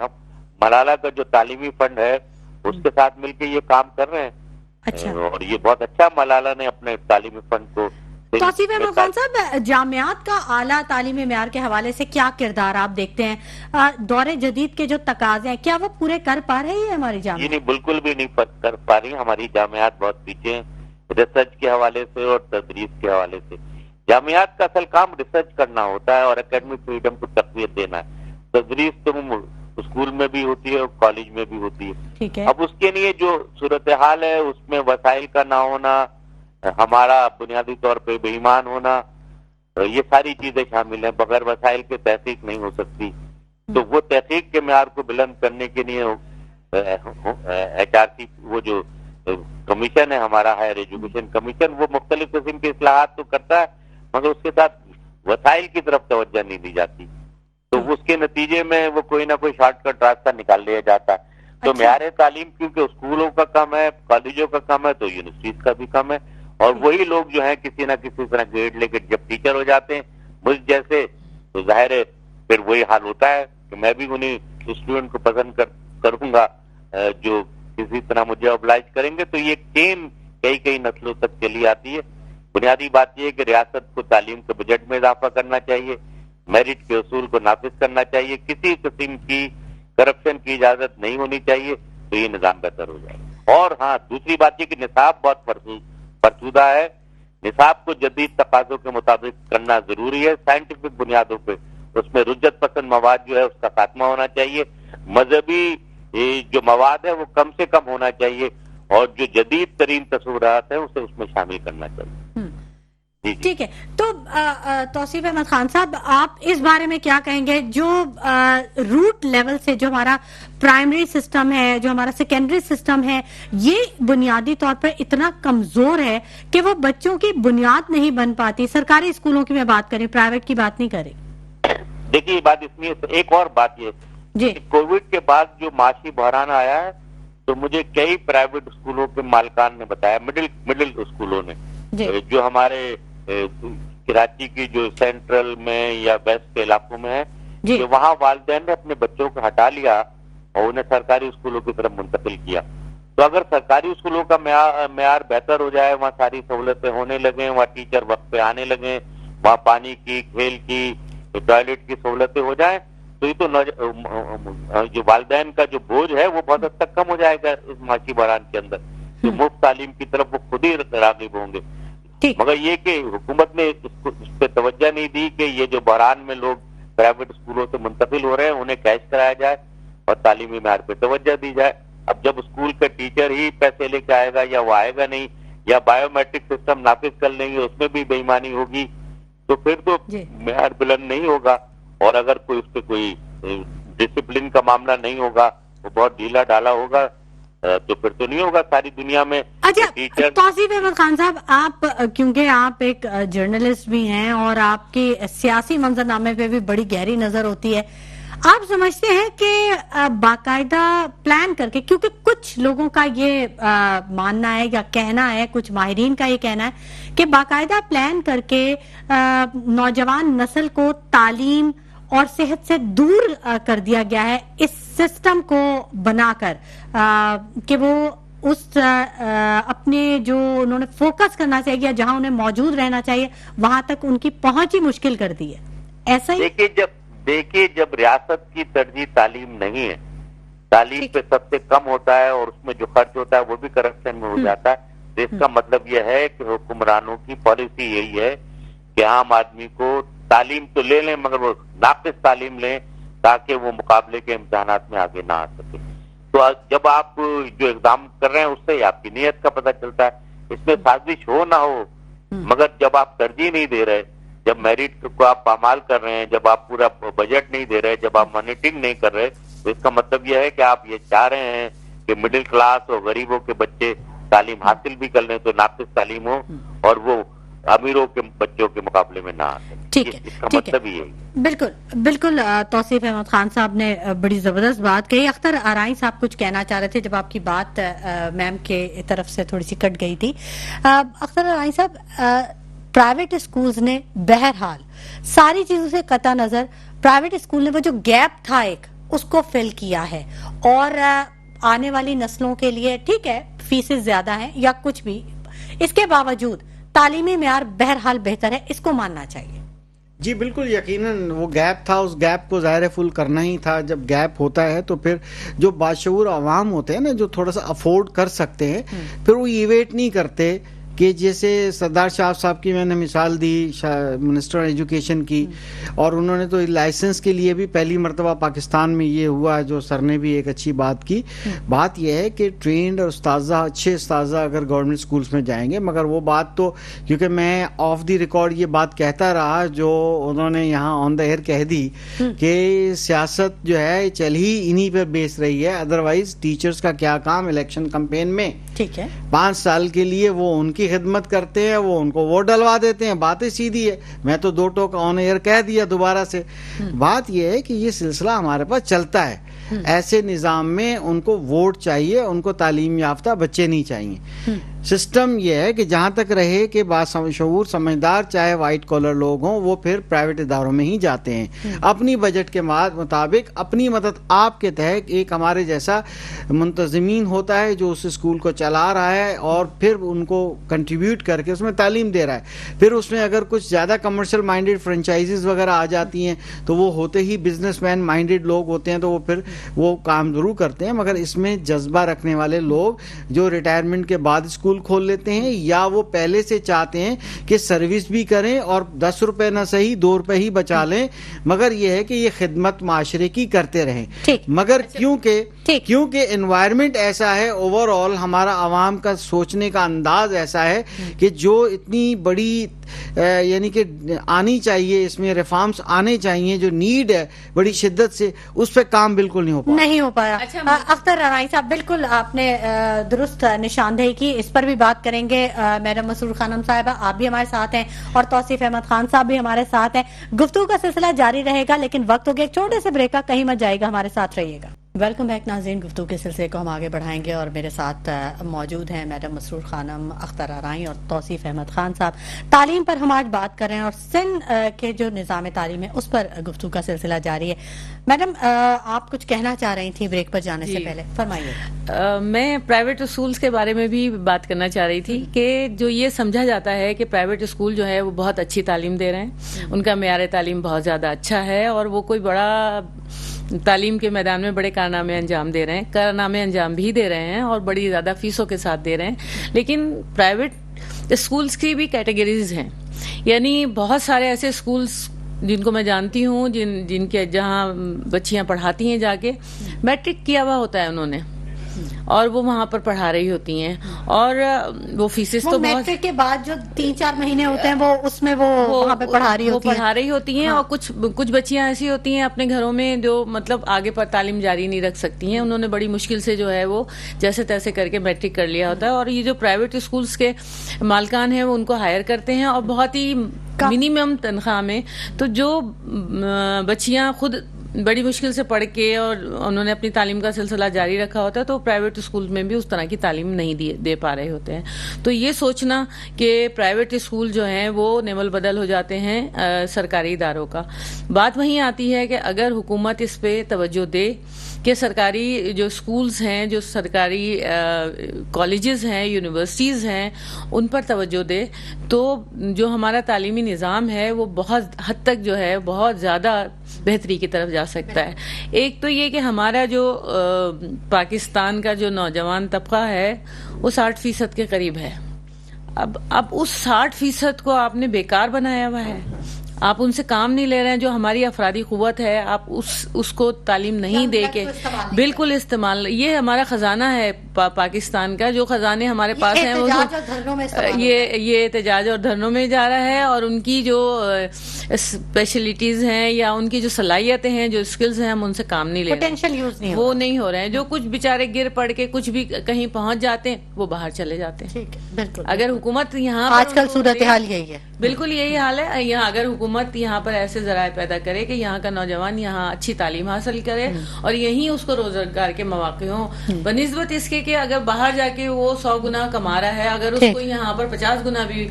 ملالہ کا جو تعلیمی فنڈ ہے اس کے ساتھ مل کے یہ کام کر رہے ہیں. اچھا, اور یہ بہت اچھا ملالہ نے اپنے تعلیمی فنڈ کو. توصیف احمد خان صاحب, جامعات کا اعلیٰ تعلیمی معیار کے حوالے سے کیا کردار آپ دیکھتے ہیں؟ دور جدید کے جو تقاضے ہیں کیا وہ پورے کر پا رہی ہے ہماری جامعات؟ نہیں, بالکل بھی نہیں کر پا رہی. ہماری جامعات بہت پیچھے ہیں ریسرچ کے حوالے سے اور تدریس کے حوالے سے. جامعات کا اصل کام ریسرچ کرنا ہوتا ہے اور اکیڈمک فریڈم کو تقویت دینا ہے. تدریس تو اسکول میں بھی ہوتی ہے اور کالج میں بھی ہوتی ہے. اب اس کے لیے جو صورتحال ہے اس میں وسائل کا نہ ہونا, ہمارا بنیادی طور پہ بے ایمان ہونا, یہ ساری چیزیں شامل ہیں. بغیر وسائل کے تحقیق نہیں ہو سکتی. تو وہ تحقیق کے معیار کو بلند کرنے کے لیے ایچ آر سی, وہ جو کمیشن ہے ہمارا ہائر ایجوکیشن کمیشن, وہ مختلف قسم کی اصلاحات تو کرتا ہے مگر اس کے ساتھ وسائل کی طرف توجہ نہیں دی جاتی. تو اس کے نتیجے میں وہ کوئی نہ کوئی شارٹ کٹ راستہ نکال لیا جاتا ہے. تو معیار تعلیم کیونکہ اسکولوں کا کم ہے, کالجوں کا کم ہے, تو یونیورسٹیز کا بھی کم ہے. اور وہی لوگ جو ہیں کسی نہ کسی طرح گریڈ لے کے جب ٹیچر ہو جاتے ہیں مجھ جیسے, تو ظاہر ہے پھر وہی حال ہوتا ہے کہ میں بھی انہیں اسٹوڈنٹ کو پسند کروں گا جو کسی طرح مجھے oblige کریں گے. تو یہ چین کئی نسلوں تک چلی آتی ہے. بنیادی بات یہ ہے کہ ریاست کو تعلیم کے بجٹ میں اضافہ کرنا چاہیے, میرٹ کے اصول کو نافذ کرنا چاہیے, کسی قسم کی کرپشن کی اجازت نہیں ہونی چاہیے, تو یہ نظام بہتر ہو جائے گا. اور ہاں, دوسری بات یہ کہ نصاب بہت فرسودہ ہے. نصاب کو جدید تقاضوں کے مطابق کرنا ضروری ہے سائنٹیفک بنیادوں پہ. اس میں رجت پسند مواد جو ہے اس کا خاتمہ ہونا چاہیے. مذہبی جو مواد ہے وہ کم سے کم ہونا چاہیے اور جو جدید ترین تصورات ہیں اسے اس میں شامل کرنا چاہیے. ٹھیک ہے. تو توصیف احمد خان صاحب, آپ اس بارے میں کیا کہیں گے؟ جو روٹ لیول سے جو ہمارا پرائمری سسٹم ہے, جو ہمارا سیکنڈری سسٹم ہے, یہ بنیادی طور پر اتنا کمزور ہے کہ وہ بچوں کی بنیاد نہیں بن پاتی. سرکاری اسکولوں کی میں بات کریں, پرائیویٹ کی بات نہیں کریں. دیکھیے یہ بات اس میں ایک اور بات یہ جی, کووڈ کے بعد جو معاشی بحران آیا ہے تو مجھے کئی پرائیویٹ اسکولوں کے مالکان نے بتایا, مڈل اسکولوں نے, جو ہمارے کراچی کی جو سینٹرل میں یا ویسٹ کے علاقوں میں ہے, کہ وہاں والدین نے اپنے بچوں کو ہٹا لیا اور انہیں سرکاری اسکولوں کی طرف منتقل کیا. تو اگر سرکاری اسکولوں کا معیار بہتر ہو جائے, وہاں ساری سہولتیں ہونے لگیں, وہاں ٹیچر وقت پہ آنے لگیں, وہاں پانی کی, کھیل کی, ٹوائلٹ کی سہولتیں ہو جائیں, تو یہ تو جو والدین کا جو بوجھ ہے وہ بہت حد تک کم ہو جائے گا اس معاشی بحران کے اندر. تو مفت تعلیم کی طرف وہ خود ہی راغب ہوں گے. مگر یہ کہ حکومت نے اس پہ توجہ نہیں دی کہ یہ جو بحران میں لوگ پرائیویٹ اسکولوں سے منتقل ہو رہے ہیں انہیں کیش کرایا جائے اور تعلیمی معیار پہ توجہ دی جائے. اب جب اسکول کا ٹیچر ہی پیسے لے کے آئے گا یا وہ آئے گا نہیں, یا بایو میٹرک سسٹم نافذ کر لیں گے اس میں بھی بے ایمانی ہوگی, تو پھر تو معیار بلند نہیں ہوگا. اور اگر کوئی اس پہ کوئی ڈسپلن کا معاملہ نہیں ہوگا, وہ بہت ڈھیلا ڈالا ہوگا, تو پھر تو نہیں ہوگا ساری دنیا میں. اچھا توصیف احمد خان صاحب, آپ کیونکہ آپ ایک جرنلسٹ بھی ہیں اور آپ کی سیاسی منظرنامے پہ بھی بڑی گہری نظر ہوتی ہے, آپ سمجھتے ہیں کہ باقاعدہ پلان کر کے, کیونکہ کچھ لوگوں کا یہ ماننا ہے یا کہنا ہے, کچھ ماہرین کا یہ کہنا ہے کہ باقاعدہ پلان کر کے نوجوان نسل کو تعلیم اور صحت سے دور کر دیا گیا ہے اس سسٹم کو بنا کر, کہ وہ اس اپنے جو انہوں نے فوکس کرنا چاہیے یا جہاں انہیں موجود رہنا چاہیے وہاں تک ان کی پہنچ ہی مشکل کر دی ہے. ایسا ہی دیکھیے جب ریاست کی ترجیح تعلیم نہیں ہے, تعلیم پہ سب سے کم ہوتا ہے اور اس میں جو خرچ ہوتا ہے وہ بھی کرپشن میں ہو جاتا ہے, تو اس کا مطلب یہ ہے کہ حکمرانوں کی پالیسی یہی ہے کہ عام آدمی کو تعلیم تو لے لیں مگر وہ ناقص تعلیم لیں تاکہ وہ مقابلے کے امتحانات میں آگے نہ آ سکے. تو جب آپ جو ایگزام کر رہے ہیں اس سے آپ کی نیت کا پتہ چلتا ہے. اس میں سازش ہو نہ ہو, مگر جب آپ ترجیح نہیں دے رہے, جب میرٹ کو آپ پامال کر رہے ہیں, جب آپ پورا بجٹ نہیں دے رہے, جب آپ مانیٹرنگ نہیں کر رہے, تو اس کا مطلب یہ ہے کہ آپ یہ چاہ رہے ہیں کہ مڈل کلاس اور غریبوں کے بچے تعلیم حاصل بھی کر لیں تو ناقص تعلیم ہو اور وہ امیروں کے بچوں کے مقابلے میں نہ آ سکے. ٹھیک ہے, اس کا ٹھیک ہے. مطلب ہی یہی. بالکل توصیف احمد خان صاحب نے بڑی زبردست بات کہی. اختر ارائیں صاحب کچھ کہنا چاہ رہے تھے جب آپ کی بات میم کے طرف سے تھوڑی سی کٹ گئی تھی. اختر ارائیں صاحب, پرائیویٹ اسکولز نے بہرحال ساری چیزوں سے قطع نظر پرائیویٹ اسکول نے وہ جو گیپ تھا ایک اس کو فل کیا ہے, اور آنے والی نسلوں کے لیے ٹھیک ہے فیسز زیادہ ہیں یا کچھ بھی, اس کے باوجود تعلیمی معیار بہرحال بہتر ہے, اس کو ماننا چاہیے. جی بالکل, یقیناً وہ گیپ تھا, اس گیپ کو ظاہر فل کرنا ہی تھا. جب گیپ ہوتا ہے تو پھر جو باشعور عوام ہوتے ہیں نا, جو تھوڑا سا افورڈ کر سکتے ہیں, پھر وہ یہ ویٹ نہیں کرتے کہ جیسے سردار شاہ صاحب کی میں نے مثال دی, منسٹر ایجوکیشن کی, اور انہوں نے تو لائسنس کے لیے بھی پہلی مرتبہ پاکستان میں یہ ہوا, جو سر نے بھی ایک اچھی بات کی. بات یہ ہے کہ ٹرینڈ اور استاذہ, اچھے استاذہ اگر گورنمنٹ اسکولس میں جائیں گے, مگر وہ بات تو کیونکہ میں آف دی ریکارڈ یہ بات کہتا رہا جو انہوں نے یہاں آن دا ایئر کہہ دی کہ سیاست جو ہے چل ہی انہی پہ بیس رہی ہے, ادروائز ٹیچرز کا کیا کام الیکشن کمپین میں. ٹھیک ہے, 5 سال کے لیے وہ ان کی خدمت کرتے ہیں, وہ ان کو ووٹ ڈلوا دیتے ہیں. باتیں سیدھی ہے, میں تو 2 ٹوک آن ایئر کہہ دیا دوبارہ سے. بات یہ ہے کہ یہ سلسلہ ہمارے پاس چلتا ہے. ایسے نظام میں ان کو ووٹ چاہیے, ان کو تعلیم یافتہ بچے نہیں چاہیے. سسٹم یہ ہے کہ جہاں تک رہے کہ باشعور سمجھدار چاہے وائٹ کالر لوگ ہوں, وہ پھر پرائیویٹ اداروں میں ہی جاتے ہیں اپنی بجٹ کے مطابق, اپنی مدد آپ کے تحت. ایک ہمارے جیسا منتظمین ہوتا ہے جو اس اسکول کو چلا رہا ہے اور پھر ان کو کنٹریبیوٹ کر کے اس میں تعلیم دے رہا ہے. پھر اس میں اگر کچھ زیادہ کمرشل مائنڈیڈ فرنچائزز وغیرہ آ جاتی ہیں تو وہ ہوتے ہی بزنس مین مائنڈیڈ لوگ ہوتے ہیں, تو وہ پھر وہ کام ضرور کرتے ہیں. مگر اس میں جذبہ رکھنے والے لوگ جو ریٹائرمنٹ کے بعد اسکول کھول لیتے ہیں, یا وہ پہلے سے چاہتے ہیں کہ سروس بھی کریں اور 10 روپے نہ صحیح 2 روپے ہی بچا لیں, مگر یہ ہے کہ یہ خدمت معاشرے کی کرتے رہیں. مگر کیونکہ انوائرمنٹ ایسا ہے, اوور آل ہمارا عوام کا سوچنے کا انداز ایسا ہے کہ جو اتنی بڑی یعنی کہ آنی چاہیے, اس میں ریفارمز آنے چاہیے, جو نیڈ ہے بڑی شدت سے, اس پہ کام بالکل نہیں ہو پایا. اختر ارائیں صاحب, بالکل آپ نے درست نشاندہی کی, اس پر بھی بات کریں گے. میڈم مسرور خانم صاحبہ آپ بھی ہمارے ساتھ ہیں اور توصیف احمد خان صاحب بھی ہمارے ساتھ ہیں. گفتگو کا سلسلہ جاری رہے گا, لیکن وقت ہو گیا ایک چھوٹے سے بریک کا, کہیں مت جائے گا, ہمارے ساتھ رہیے گا. ویلکم بیک ناظرین, گفتگو کے سلسلے کو ہم آگے بڑھائیں گے اور میرے ساتھ موجود ہیں میڈم مسرور خانم, اختر ارائیں اور توصیف احمد خان صاحب. تعلیم پر ہم آج بات کر رہے ہیں اور سندھ کے جو نظام تعلیم ہے اس پر گفتگو کا سلسلہ جاری ہے. میڈم آپ کچھ کہنا چاہ رہی تھیں بریک پر جانے سے پہلے, فرمائیے. میں پرائیویٹ اسکولز کے بارے میں بھی بات کرنا چاہ رہی تھی کہ جو یہ سمجھا جاتا ہے کہ پرائیویٹ اسکول جو ہے وہ بہت اچھی تعلیم دے رہے ہیں, ان کا معیار تعلیم بہت زیادہ اچھا ہے اور وہ کوئی بڑا تعلیم کے میدان میں بڑے کارنامے انجام بھی دے رہے ہیں اور بڑی زیادہ فیسوں کے ساتھ دے رہے ہیں. لیکن پرائیویٹ اسکولز کی بھی کیٹیگریز ہیں, یعنی بہت سارے ایسے اسکولز جن کو میں جانتی ہوں جن کے جہاں بچیاں پڑھاتی ہیں جا کے, میٹرک کیا ہوا ہوتا ہے انہوں نے اور وہ وہاں پر پڑھا رہی ہوتی ہیں, اور وہ فیسز تو میٹرک کے بعد جو 3-4 مہینے ہوتے ہیں وہ اس میں وہ وہاں پہ پڑھا رہی ہوتی ہیں. اور کچھ بچیاں ایسی ہوتی ہیں اپنے گھروں میں جو مطلب آگے پر تعلیم جاری نہیں رکھ سکتی ہیں, انہوں نے بڑی مشکل سے جو ہے وہ جیسے تیسے کر کے میٹرک کر لیا ہوتا ہے. اور یہ جو پرائیویٹ اسکولز کے مالکان ہیں وہ ان کو ہائر کرتے ہیں اور بہت ہی منیمم تنخواہ میں. تو جو بچیاں خود بڑی مشکل سے پڑھ کے اور انہوں نے اپنی تعلیم کا سلسلہ جاری رکھا ہوتا ہے تو پرائیویٹ اسکول میں بھی اس طرح کی تعلیم نہیں دے پا رہے ہوتے ہیں. تو یہ سوچنا کہ پرائیویٹ اسکول جو ہیں وہ نول بدل ہو جاتے ہیں سرکاری اداروں کا. بات وہیں آتی ہے کہ اگر حکومت اس پہ توجہ دے کہ سرکاری جو اسکولز ہیں, جو سرکاری کالجز ہیں, یونیورسٹیز ہیں, ان پر توجہ دے تو جو ہمارا تعلیمی نظام ہے وہ بہت حد تک جو ہے بہت زیادہ بہتری کی طرف جا سکتا ہے. ایک تو یہ کہ ہمارا جو پاکستان کا جو نوجوان طبقہ ہے وہ 60% کے قریب ہے. اب اس 60% کو آپ نے بیکار بنایا ہوا ہے, آپ ان سے کام نہیں لے رہے ہیں. جو ہماری افرادی قوت ہے آپ اس کو تعلیم نہیں دے کے بالکل استعمال, یہ ہمارا خزانہ ہے پاکستان کا جو خزانے ہمارے پاس ہیں وہ احتجاج اور دھرنوں میں استعمال یہ احتجاج اور دھرنوں میں جا رہا ہے، اور ان کی جو اسپیشلٹیز ہیں یا ان کی جو صلاحیتیں ہیں، جو اسکلز ہیں، ہم ان سے کام نہیں لے رہے، پوٹینشیل یوز نہیں وہ نہیں ہو رہے ہیں. جو کچھ بیچارے گر پڑ کے کچھ بھی کہیں پہنچ جاتے ہیں وہ باہر چلے جاتے ہیں. ٹھیک ہے، بالکل. اگر حکومت یہاں آج کل صورتحال یہی ہے. بالکل یہی حال ہے. یہاں اگر حکومت یہاں پر ایسے ذرائع پیدا کرے کہ یہاں کا نوجوان یہاں اچھی تعلیم حاصل کرے اور یہیں اس کو روزگار کے مواقع ہوں، بنسبت اس کے کہ اگر باہر جا کے وہ 100 گنا کما رہا ہے، اگر اس کو یہاں پر 50 گنا بھی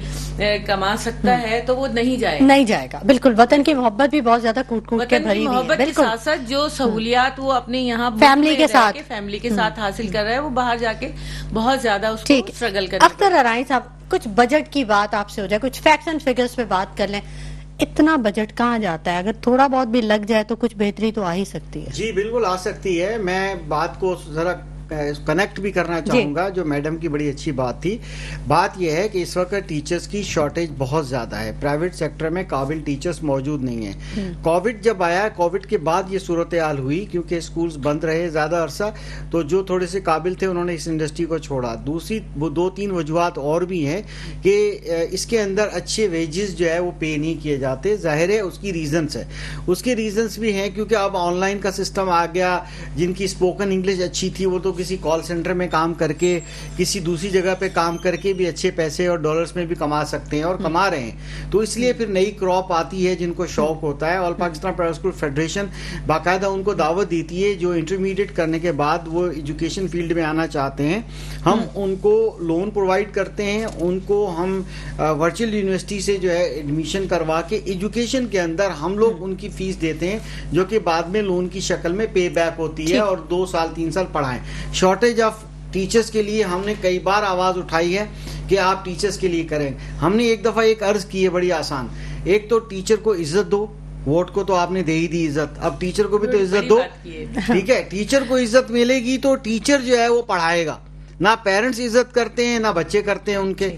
کما سکتا ہے تو وہ نہیں جائے گا. بالکل، وطن کی محبت بھی بہت زیادہ کوٹ کوٹ کے بھری ہوئی ہے. محبت کے ساتھ ساتھ جو سہولیات وہ اپنے یہاں فیملی کے ساتھ حاصل کر رہا ہے، وہ باہر جا کے بہت زیادہ اس کو اسٹرگل کرنا. اختر ارائیں صاحب، کچھ بجٹ کی بات آپ سے ہو جائے، کچھ فیکٹس اینڈ فگرز پہ بات کر لیں. اتنا بجٹ کہاں جاتا ہے؟ اگر تھوڑا بہت بھی لگ جائے تو کچھ بہتری تو آ ہی سکتی ہے. جی بالکل آ سکتی ہے. میں بات کو ذرا کنیکٹ بھی کرنا چاہوں گا، جو میڈم کی بڑی اچھی بات تھی. بات یہ ہے کہ اس وقت ٹیچرز کی شارٹیج بہت زیادہ ہے. پرائیویٹ سیکٹر میں قابل ٹیچرز موجود نہیں ہیں. کووڈ جب آیا، کووڈ کے بعد یہ صورتحال ہوئی کیونکہ اسکولز بند رہے زیادہ عرصہ، تو جو تھوڑے سے قابل تھے انہوں نے اس انڈسٹری کو چھوڑا. دوسری وہ 2-3 وجوہات اور بھی ہیں کہ اس کے اندر اچھے ویجز جو ہے وہ پے نہیں کیے جاتے. ظاہر ہے اس کی ریزنس ہے، اس کے ریزنس بھی ہیں کیونکہ اب آن لائن کا سسٹم آ گیا. جن کی اسپوکن انگلش اچھی تھی وہ تو کسی کال سینٹر میں کام کر کے، کسی دوسری جگہ پہ کام کر کے بھی اچھے پیسے اور ڈالرز میں بھی کما سکتے ہیں اور کما رہے ہیں. تو اس لیے پھر نئی کراپ آتی ہے جن کو شوق ہوتا ہے. آل پاکستان پرائیویٹ اسکول فیڈریشن باقاعدہ ان کو دعوت دیتی ہے جو انٹرمیڈیٹ کرنے کے بعد وہ ایجوکیشن فیلڈ میں آنا چاہتے ہیں. ہم ان کو لون پرووائڈ کرتے ہیں، ان کو ہم ورچوئل یونیورسٹی سے جو ہے ایڈمیشن کروا کے ایجوکیشن کے اندر ہم لوگ ان کی فیس دیتے ہیں، جو کہ بعد میں لون کی شکل میں پے بیک ہوتی ہے اور 2 سال 3 سال پڑھائیں. شارٹیج آف ٹیچرز کے لیے ہم نے کئی بار آواز اٹھائی ہے کہ آپ ٹیچرز کے لیے کریں. ہم نے ایک دفعہ ایک عرض کی ہے بڑی آسان. ایک تو ٹیچر کو عزت دو، ووٹ کو تو آپ نے دے ہی دی عزت، اب ٹیچر کو بھی تو عزت دو. ٹھیک ہے، ٹیچر کو عزت ملے گی تو ٹیچر جو ہے وہ پڑھائے گا. نہ پیرنٹس عزت کرتے ہیں نہ بچے کرتے ہیں ان کے،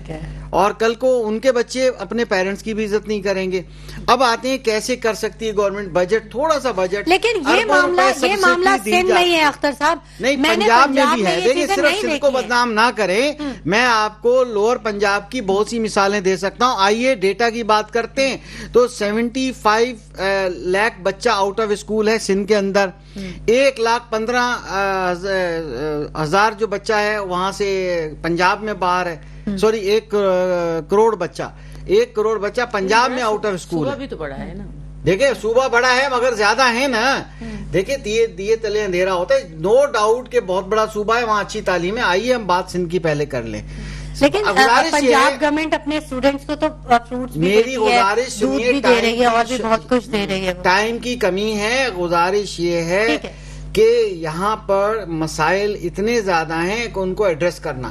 اور کل کو ان کے بچے اپنے پیرنٹس کی بھی عزت نہیں کریں گے. اب آتے ہیں کیسے کر سکتی ہے گورنمنٹ بجٹ، تھوڑا سا بجٹ. لیکن یہ معاملہ سندھ نہیں ہے اختر صاحب، نہیں پنجاب میں بھی ہے. دیکھیں صرف سندھ کو بدنام نہ کریں. میں آپ کو لوور پنجاب کی بہت سی مثالیں دے سکتا ہوں. آئیے ڈیٹا کی بات کرتے ہیں تو 75 لاکھ بچہ آؤٹ آف اسکول ہے سندھ کے اندر. 1,15,000 جو بچہ ہے وہاں سے پنجاب میں باہر ہے. سوری 1 کروڑ بچہ پنجاب میں آؤٹ آف اسکول ہے. بھی تو بڑا ہے نا. دیکھیں صوبہ بڑا ہے مگر زیادہ ہے نا. دیکھیں دیے تلے اندھیرا ہوتا ہے. نو ڈاؤٹ کہ بہت بڑا صوبہ ہے، وہاں اچھی تعلیم ہے. آئیے ہم بات سندھ کی پہلے کر لیں. لیکن پنجاب گورنمنٹ اپنے اسٹوڈنٹس کو تو فروٹس بھی میری گزارش دودھ بھی دے رہی ہے اور بھی بہت کچھ دے رہی ہے. ٹائم کی کمی ہے. گزارش یہ ہے کہ یہاں پر مسائل اتنے زیادہ ہیں کہ ان کو ایڈریس کرنا.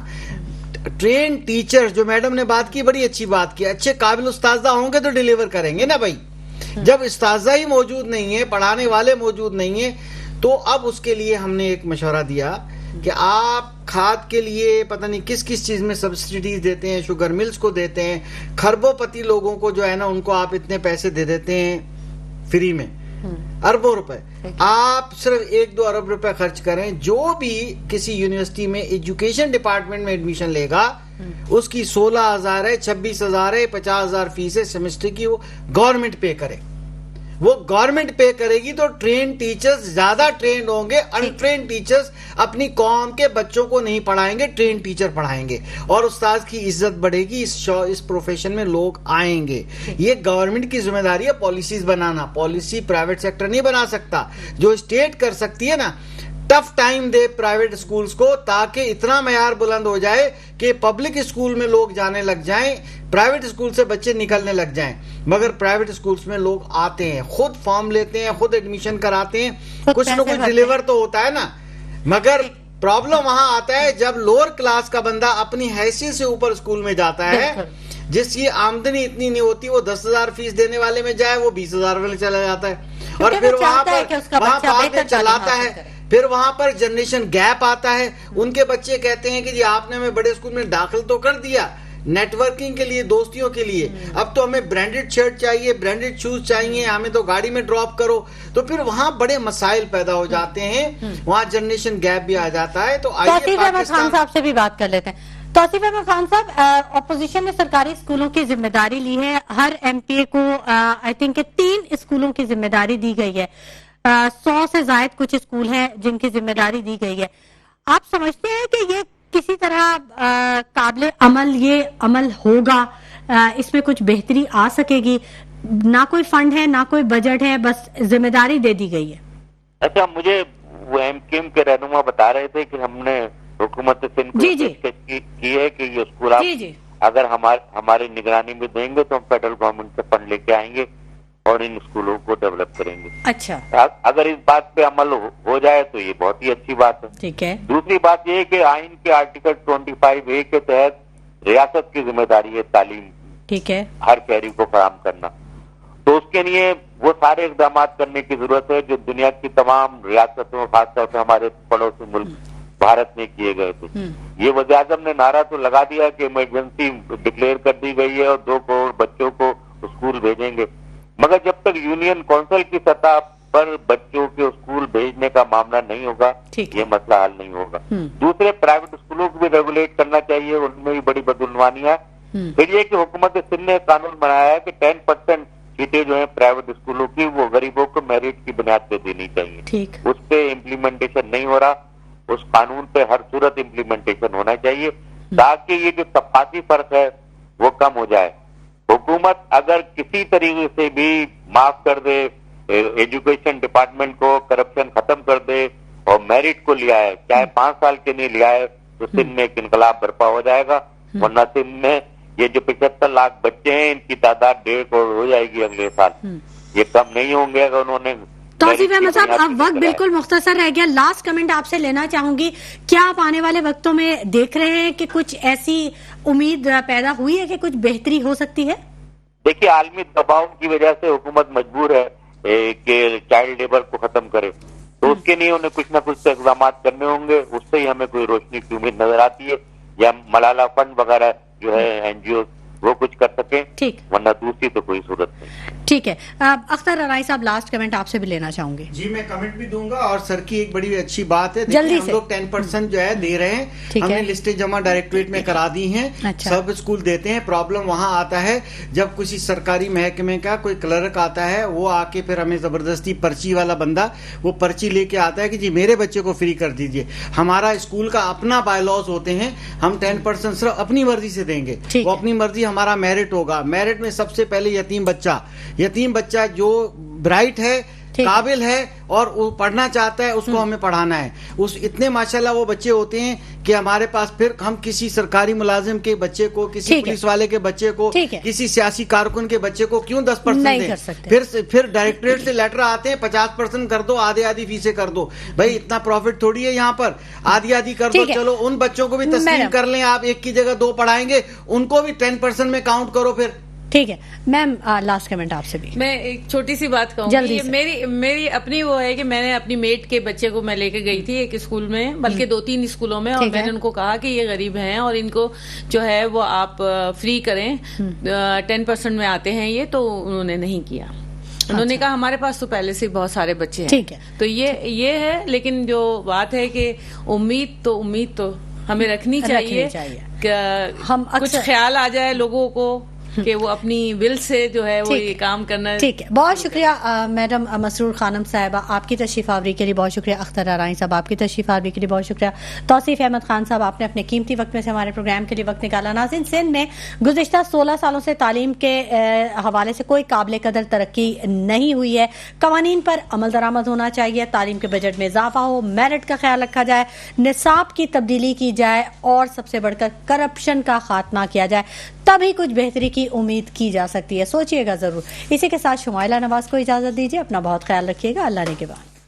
ٹرین ٹیچر جو میڈم نے بات کی بڑی اچھی بات کی. اچھے قابل استاذہ ہوں گے تو ڈیلیور کریں گے نا بھائی. جب استاذہ ہی موجود نہیں ہے، پڑھانے والے موجود نہیں ہیں، تو اب اس کے لیے ہم نے ایک مشورہ دیا کہ آپ کھاد کے لیے پتہ نہیں کس چیز میں سبسڈیز دیتے ہیں، شوگر ملز کو دیتے ہیں، کھربوں پتی لوگوں کو جو ہے نا ان کو آپ اتنے پیسے دے دیتے ہیں فری میں، اربوں روپے. آپ صرف 1-2 ارب روپے خرچ کریں. جو بھی کسی یونیورسٹی میں ایجوکیشن ڈپارٹمنٹ میں ایڈمیشن لے گا اس کی 16,000 ہے، 26,000 ہے، 50,000 فیس ہے سیمسٹر کی، وہ گورنمنٹ پے کرے. وہ گورنمنٹ پے کرے گی تو ٹرین ٹیچرز زیادہ ٹرینڈ ہوں گے. انٹرینڈ ٹیچرز اپنی قوم کے بچوں کو نہیں پڑھائیں گے، ٹرین ٹیچر پڑھائیں گے اور استاذ کی عزت بڑھے گی. اس پروفیشن میں لوگ آئیں گے. یہ گورنمنٹ کی ذمہ داری ہے پالیسیز بنانا. پالیسی پرائیویٹ سیکٹر نہیں بنا سکتا. جو اسٹیٹ کر سکتی ہے نا، ٹف ٹائم دے پرائیویٹ اسکولز کو تاکہ اتنا معیار بلند ہو جائے کہ پبلک اسکول میں لوگ جانے لگ جائیں، پرائیویٹ اسکول سے بچے نکلنے لگ جائیں. مگر پرائیویٹ اسکولز میں لوگ آتے ہیں، خود فارم لیتے ہیں، خود ایڈمیشن کراتے ہیں، کچھ نہ کچھ ڈیلیور تو ہوتا ہے نا. مگر پرابلم وہاں آتا ہے جب لوور کلاس کا بندہ اپنی حیثیت سے اوپر اسکول میں جاتا ہے، جس کی آمدنی اتنی نہیں ہوتی، وہ 10,000 فیس دینے والے میں جائے وہ 20,000 والے چلا جاتا ہے اور پھر وہاں پر چلاتا ہے. پھر وہاں پر جنریشن گیپ آتا ہے. ان کے بچے کہتے ہیں کہ جی آپ نے ہمیں بڑے اسکول میں داخل تو کر دیا نیٹ ورکنگ کے لیے, دوستیوں کے لیے. اب تو ہمیں برانڈیڈ شرٹ چاہیے, برانڈیڈ شوز چاہیے, ہمیں تو گاڑی میں ڈراپ کرو, تو پھر وہاں بڑے مسائل پیدا ہو جاتے ہیں, وہاں جنریشن گیپ بھی آ جاتا ہے. تو آئیے توصیف احمد خان صاحب سے بھی بات کر لیتے ہیں. توصیف احمد خان صاحب, اپوزیشن نے سرکاری اسکولوں کی ذمہ داری لی ہے, ہر ایم پی اے کو آئی تھنک 3 اسکولوں کی ذمہ داری دی گئی ہے, 100 سے زائد کچھ اسکول ہیں جن کی ذمہ داری دی گئی ہے. آپ سمجھتے ہیں کہ یہ کسی طرح قابل عمل یہ عمل ہوگا, اس میں کچھ بہتری آ سکے گی؟ نہ کوئی فنڈ ہے, نہ کوئی بجٹ ہے, بس ذمہ داری دے دی گئی ہے. اچھا, مجھے وہ ایم کیو ایم کے رہنما بتا رہے تھے کہ ہم نے حکومت سندھ کو پیشکش کی ہے کہ یہ اسکول آپ اگر ہماری نگرانی میں دیں گے تو ہم فیڈرل گورنمنٹ سے فنڈ لے کے آئیں گے اور ان اسکولوں کو ڈیولپ کریں گے. اچھا, اگر اس بات پہ عمل ہو جائے تو یہ بہت ہی اچھی بات ہے. ٹھیک ہے. دوسری بات یہ ہے کہ آئین کے آرٹیکل 25A کے تحت ریاست کی ذمہ داری ہے تعلیم, ٹھیک ہے, ہر شہری کو فراہم کرنا. تو اس کے لیے وہ سارے اقدامات کرنے کی ضرورت ہے جو دنیا کی تمام ریاستوں, خاص طور سے ہمارے پڑوسی ملک بھارت میں کیے گئے تھے. یہ وزیر اعظم نے نعرہ تو لگا دیا کہ ایمرجنسی ڈکلیئر کر دی گئی ہے اور 2 کروڑ بچوں کو اسکول بھیجیں گے, مگر جب تک یونین کونسل کی سطح پر بچوں کے اسکول بھیجنے کا معاملہ نہیں ہوگا یہ مسئلہ حل نہیں ہوگا. دوسرے پرائیویٹ اسکولوں کو بھی ریگولیٹ کرنا چاہیے, ان میں بھی بڑی بدعنوانیاں. پھر یہ کہ حکومت سندھ نے قانون بنایا ہے کہ 10% سیٹیں جو ہیں پرائیویٹ اسکولوں کی وہ غریبوں کو میرٹ کی بنیاد پہ دینی چاہیے. اس پہ امپلیمنٹیشن نہیں ہو رہا, اس قانون پہ ہر صورت امپلیمنٹیشن ہونا چاہیے تاکہ یہ جو طبقاتی فرق ہے وہ کم ہو جائے. حکومت اگر کسی طریقے سے بھی معاف کر دے, ایجوکیشن ڈپارٹمنٹ کو کرپشن ختم کر دے اور میرٹ کو لیا ہے, چاہے 5 سال کے لیے لیا ہے, تو سندھ میں ایک انقلاب برپا ہو جائے گا. ورنہ سندھ میں یہ جو 75 لاکھ بچے ہیں ان کی تعداد 1.5 کروڑ ہو جائے گی اگلے سال. یہ کم نہیں ہوں گے اگر انہوں نے. توصیف احمد صاحب, اب وقت بالکل مختصر رہ گیا, لاسٹ کمنٹ آپ سے لینا چاہوں گی, کیا آپ آنے والے وقتوں میں دیکھ رہے ہیں کہ کچھ ایسی امید پیدا ہوئی ہے کہ کچھ بہتری ہو سکتی ہے؟ دیکھیے, عالمی دباؤ کی وجہ سے حکومت مجبور ہے کہ چائلڈ لیبر کو ختم کرے, تو اس کے لیے انہیں کچھ نہ کچھ اقدامات کرنے ہوں گے. اس سے ہی ہمیں کوئی روشنی کی امید نظر آتی ہے, یا ملالہ فنڈ وغیرہ جو ہے این جی او وہ کچھ کر سکیں, ورنہ دوسری تو کوئی صورت نہیں. ٹھیک ہے. اختر رائے صاحب, لاسٹ کمنٹ آپ سے بھی لینا چاہوں گے. جی, میں کمنٹ بھی دوں گا, اور سر کی ایک بڑی اچھی بات ہے, جلدی ہم لوگ 10% جو ہے دے رہے ہیں, ہم نے لسٹیں جمع ڈائریکٹوریٹ میں کرا دی ہیں, سب اسکول دیتے ہیں. پرابلم وہاں آتا ہے جب کسی سرکاری محکمے کا کوئی کلرک آتا ہے, وہ آ کے پھر ہمیں زبردستی پرچی والا بندہ وہ پرچی لے کے آتا ہے کہ جی میرے بچے کو فری کر دیجئے. ہمارا اسکول کا اپنا بائی لاز ہوتے ہیں, ہم 10% صرف اپنی مرضی سے دیں گے, وہ اپنی مرضی, ہمارا میرٹ ہوگا. میرٹ میں سب سے پہلے یتیم بچہ جو برائٹ ہے, قابل ہے اور وہ پڑھنا چاہتا ہے, اس کو ہمیں پڑھانا ہے. اس اتنے ماشاءاللہ وہ بچے ہوتے ہیں کہ ہمارے پاس پھر ہم کسی سرکاری ملازم کے بچے کو, کسی پولیس والے کے بچے کو, کسی سیاسی کارکن کے بچے کو کیوں 10% دیں؟ پھر ڈائریکٹریٹ سے لیٹر آتے ہیں 50% کر دو, آدھی فیسیں کر دو. بھائی اتنا پروفٹ تھوڑی ہے یہاں پر, آدھی کر دو. چلو ان بچوں کو بھی تسلیم کر لیں آپ, ایک کی جگہ 2 پڑھائیں گے, ان کو بھی 10% میں کاؤنٹ کرو. پھر ٹھیک ہے میم, لاسٹ کمنٹ آپ سے بھی. میں ایک چھوٹی سی بات کہوں گی, میری اپنی وہ ہے کہ میں نے اپنی میٹ کے بچے کو میں لے کے گئی تھی ایک اسکول میں, بلکہ 2-3 اسکولوں میں, اور میں نے ان کو کہا کہ یہ غریب ہیں اور ان کو جو ہے وہ آپ فری کریں, 10% میں آتے ہیں یہ, تو انہوں نے نہیں کیا. انہوں نے کہا ہمارے پاس تو پہلے سے بہت سارے بچے ہیں. تو یہ ہے, لیکن جو بات ہے کہ امید تو ہمیں رکھنی چاہیے کہ کچھ خیال آ جائے لوگوں کو کہ وہ اپنی ول سے جو ہے وہ یہ کام کرنا. ٹھیک ہے, بہت شکریہ میڈم مسرور خانم صاحبہ, آپ کی تشریف آوری کے لیے بہت شکریہ. اختر رائے صاحب, آپ کی تشریف آوری کے لیے بہت شکریہ. توصیف احمد خان صاحب, آپ نے اپنے قیمتی وقت میں سے ہمارے پروگرام کے لیے وقت نکالا. ناظرین, سندھ میں گزشتہ 16 سالوں سے تعلیم کے حوالے سے کوئی قابل قدر ترقی نہیں ہوئی ہے. قوانین پر عمل درآمد ہونا چاہیے, تعلیم کے بجٹ میں اضافہ ہو, میرٹ کا خیال رکھا جائے, نصاب کی تبدیلی کی جائے, اور سب سے بڑھ کر کرپشن کا خاتمہ کیا جائے, تبھی کچھ بہتری کی امید کی جا سکتی ہے. سوچئے گا ضرور. اسی کے ساتھ شمائلہ نواز کو اجازت دیجیے. اپنا بہت خیال رکھیے گا. اللہ نے کے بعد.